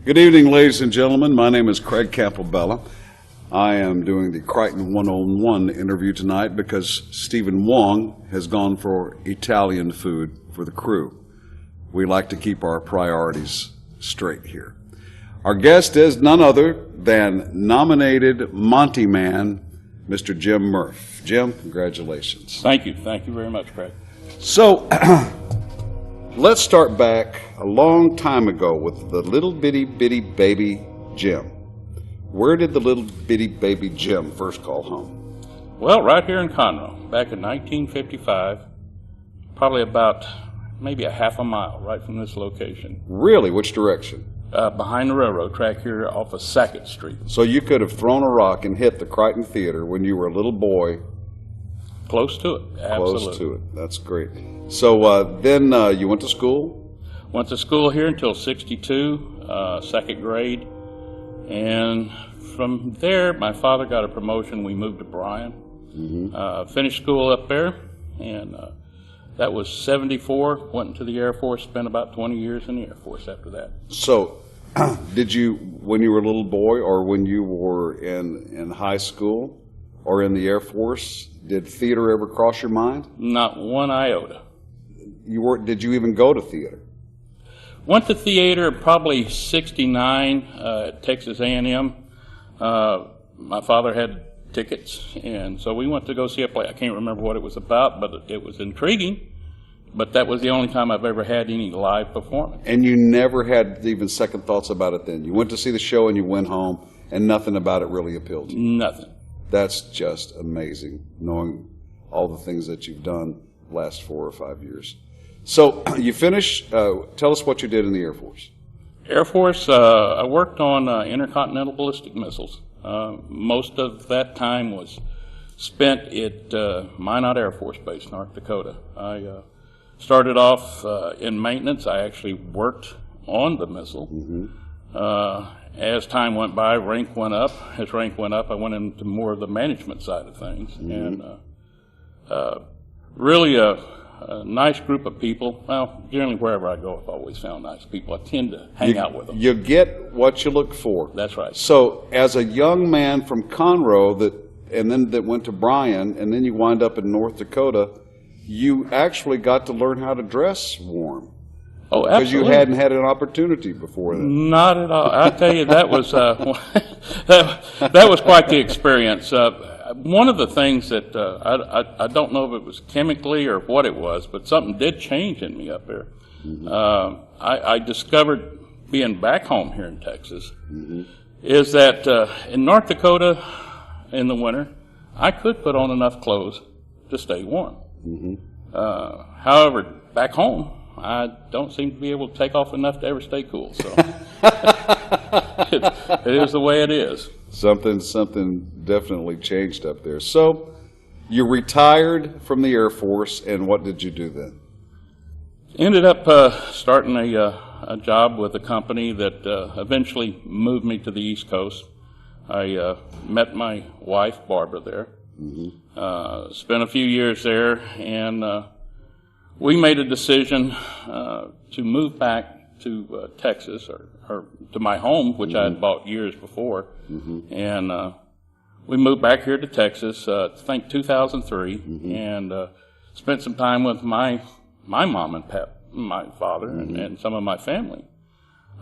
Good evening, ladies and gentlemen. My name is Craig Campobella. I am doing the Crighton 101 interview tonight because Stephen Wong has gone for Italian food for the crew. We like to keep our priorities straight here. Our guest is none other than nominated Monty Man, Mr. Jim Murph. Jim, congratulations. Thank you. Thank you very much, Craig. So, let's start back a long time ago with the little bitty baby Jim. Where did the little bitty baby Jim first call home? Well, right here in Conroe, back in 1955, probably about maybe a half a mile right from this location. Really? Which direction? Behind the railroad track here off of 2nd Street. So you could have thrown a rock and hit the Crighton Theater when you were a little boy. Close to it, absolutely. Close to it. That's great. So then you went to school? Went to school here until 62, 2nd grade. And from there, my father got a promotion. We moved to Bryan. Finished school up there, and that was 74. Went into the Air Force, spent about 20 years in the Air Force after that. So did you, when you were a little boy or when you were in high school or in the Air Force, did theater ever cross your mind? Not one iota. Did you even go to theater? Went to theater probably 69 at Texas A&M. My father had tickets, and so we went to go see a play. I can't remember what it was about, but it was intriguing. But that was the only time I've ever had any live performance. And you never had even second thoughts about it then? You went to see the show and you went home, and nothing about it really appealed to you? Nothing. That's just amazing, knowing all the things that you've done the last 4 or 5 years. So you finished. Tell us what you did in the Air Force. Air Force, I worked on intercontinental ballistic missiles. Most of that time was spent at Minot Air Force Base, North Dakota. I started off in maintenance. I actually worked on the missile. As time went by, rank went up. As rank went up, I went into more of the management side of things. And really a nice group of people. Well, generally wherever I go, I've always found nice people. I tend to hang out with them. You get what you look for. That's right. So as a young man from Conroe that went to Bryan, and then you wind up in North Dakota, you actually got to learn how to dress warm. Oh, absolutely. Because you hadn't had an opportunity before then. Not at all. I tell you, that was that was quite the experience. One of the things that I don't know if it was chemically or what it was, but something did change in me up there. I discovered, being back home here in Texas, is that in North Dakota in the winter, I could put on enough clothes to stay warm. However, back home, I don't seem to be able to take off enough to ever stay cool. So it is the way it is. Something definitely changed up there. So you retired from the Air Force, and what did you do then? Ended up starting a job with a company that eventually moved me to the East Coast. I met my wife, Barbara, there. Spent a few years there, and we made a decision to move back to Texas, or to my home, which I had bought years before. And we moved back here to Texas, I think 2003, and spent some time with my mom and my father, and some of my family.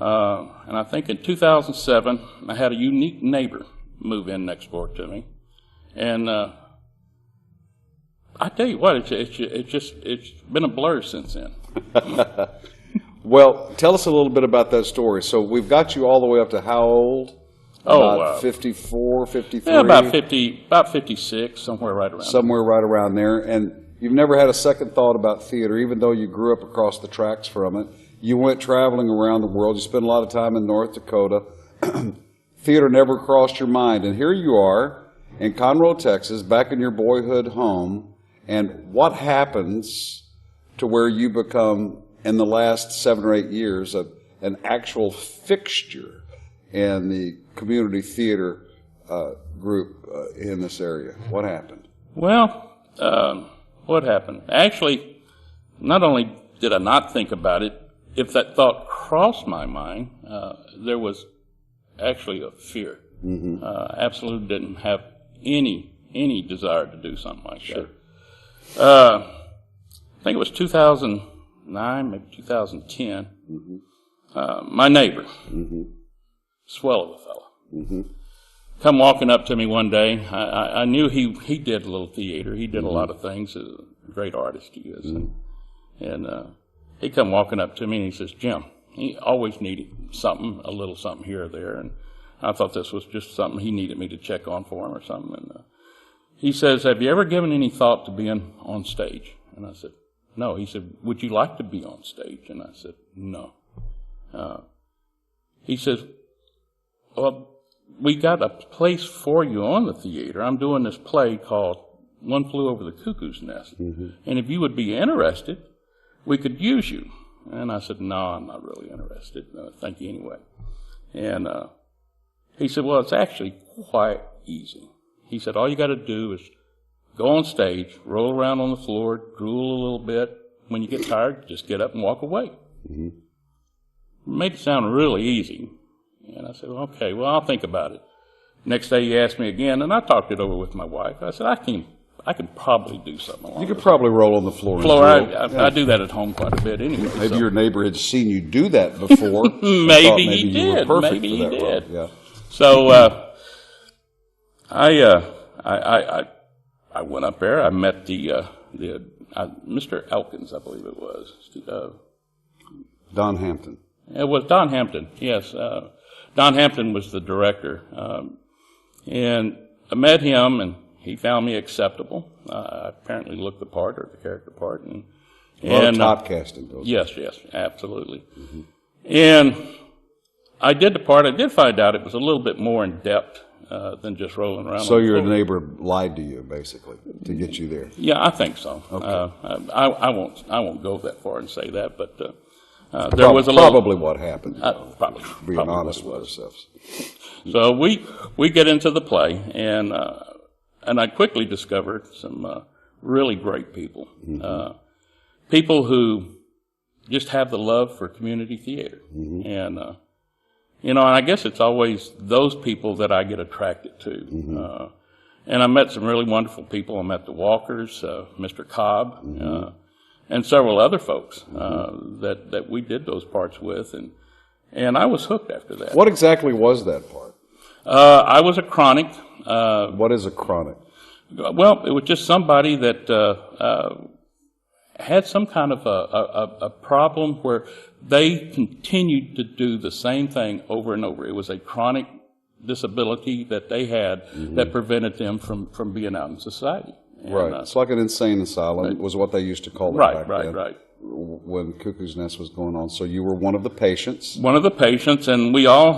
And I think in 2007, I had a unique neighbor move in next door to me. And I tell you what, it's been a blur since then. Well, tell us a little bit about that story. So we've got you all the way up to how old? About 54, 53? Yeah, about 56, somewhere right around there. Somewhere right around there. And you've never had a second thought about theater, even though you grew up across the tracks from it. You went traveling around the world. You spent a lot of time in North Dakota. Theater never crossed your mind. And here you are in Conroe, Texas, back in your boyhood home. And what happens to where you become, in the last 7 or 8 years, an actual fixture in the community theater group in this area? What happened? Well, what happened? Actually, not only did I not think about it, if that thought crossed my mind, there was actually a fear. Absolutely didn't have any desire to do something like that. I think it was 2009, maybe 2010. My neighbor, swell of a fella, come walking up to me one day. I knew he did a little theater. He did a lot of things. A great artist he is. And he come walking up to me and he says, Jim, he always needed something, a little something here or there. And I thought this was just something he needed me to check on for him or something. And he says, have you ever given any thought to being on stage? And I said, no. He said, would you like to be on stage? And I said, no. He says, well, we got a place for you on the theater. I'm doing this play called One Flew Over the Cuckoo's Nest. And if you would be interested, we could use you. And I said, no, I'm not really interested. Thank you anyway. And he said, well, it's actually quite easy. He said, all you got to do is go on stage, roll around on the floor, drool a little bit. When you get tired, just get up and walk away. Made it sound really easy. And I said, well, okay, well, I'll think about it. Next day he asked me again, and I talked it over with my wife. I said, I can probably do something along You could probably roll on the floor. I do that at home quite a bit anyway. Maybe your neighbor had seen you do that before. maybe he did. Maybe he did. Yeah. So I went up there. I met the Mr. Elkins, I believe it was. Don Hampton. It was Don Hampton, yes. Don Hampton was the director. And I met him, and he found me acceptable. I apparently looked the part, or the character part. And typecasting goes. Yes, absolutely. And I did the part. I did find out it was a little bit more in depth than just rolling around. So your neighbor lied to you, basically, to get you there. Yeah, I think so. Okay. I won't go that far and say that, but there was probably what happened. Probably being honest with ourselves. So we get into the play, and I quickly discovered some really great people, people who just have the love for community theater, and and I guess it's always those people that I get attracted to. And I met some really wonderful people. I met the Walkers, Mr. Cobb, and several other folks that we did those parts with, and I was hooked after that. What exactly was that part? I was a chronic. What is a chronic? Well, it was just somebody that had some kind of a problem where they continued to do the same thing over and over. It was a chronic disability that they had that prevented them from being out in society. And, it's like an insane asylum was what they used to call it back then. Right. When Cuckoos Nest was going on. So you were one of the patients? One of the patients, and we all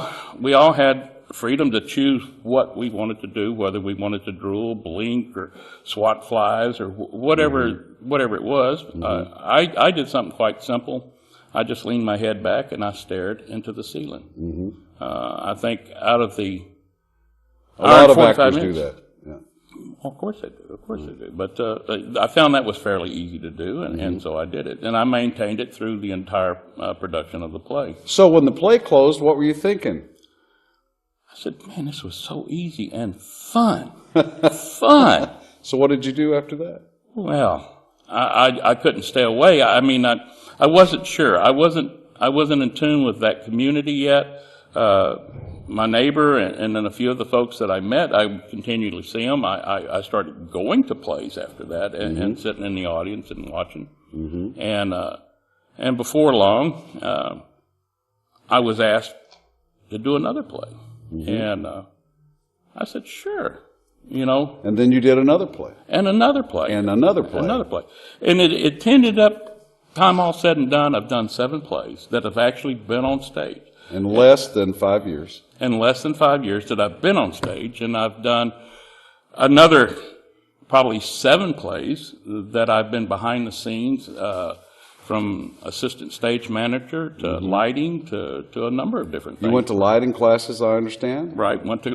had freedom to choose what we wanted to do, whether we wanted to drool, blink, or swat flies, or whatever it was. I did something quite simple. I just leaned my head back and I stared into the ceiling. I think out of the a lot of actors do that. Yeah. Well, of course they do. But I found that was fairly easy to do, and so I did it. And I maintained it through the entire production of the play. So when the play closed, what were you thinking? I said, man, this was so easy and fun. Fun. So what did you do after that? Well, I couldn't stay away. I mean, I wasn't sure. I wasn't in tune with that community yet. My neighbor and then a few of the folks that I met, I continually see them. I started going to plays after that and sitting in the audience and watching. And before long, I was asked to do another play. And I said, sure. And then you did another play. And another play. And another play. Another play. And it ended up, time all said and done, I've done 7 plays that have actually been on stage. In less than 5 years. In less than 5 years that I've been on stage, and I've done another probably 7 plays that I've been behind the scenes, from assistant stage manager to lighting to a number of different things. You went to lighting classes, I understand? Right, went to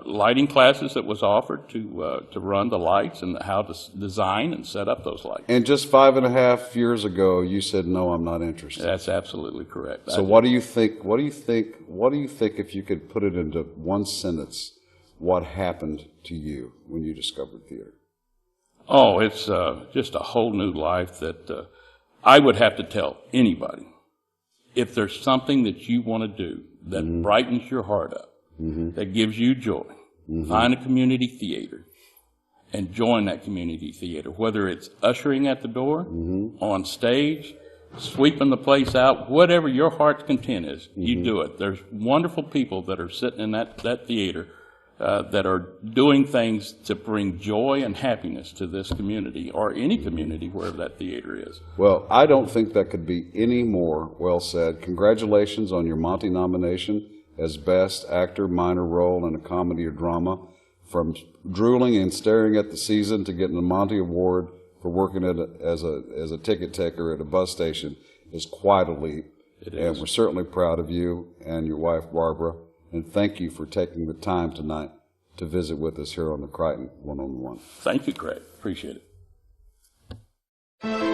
lighting classes that was offered to run the lights and how to design and set up those lights. And just 5.5 years ago, you said, no, I'm not interested. That's absolutely correct. So what do you think, if you could put it into one sentence, what happened to you when you discovered theater? Oh, it's just a whole new life that I would have to tell anybody. If there's something that you want to do that brightens your heart up, that gives you joy, find a community theater and join that community theater, whether it's ushering at the door, on stage, sweeping the place out, whatever your heart's content is, you do it. There's wonderful people that are sitting in that theater that are doing things to bring joy and happiness to this community or any community wherever that theater is. Well, I don't think that could be any more well said. Congratulations on your Monty nomination as Best Actor Minor Role in a Comedy or Drama. From drooling and staring at the season to getting the Monty Award for working as a ticket taker at a bus station is quite a leap. It and is. we're certainly proud of you and your wife, Barbara. And thank you for taking the time tonight to visit with us here on the Crighton One-on-One. Thank you, Craig. Appreciate it.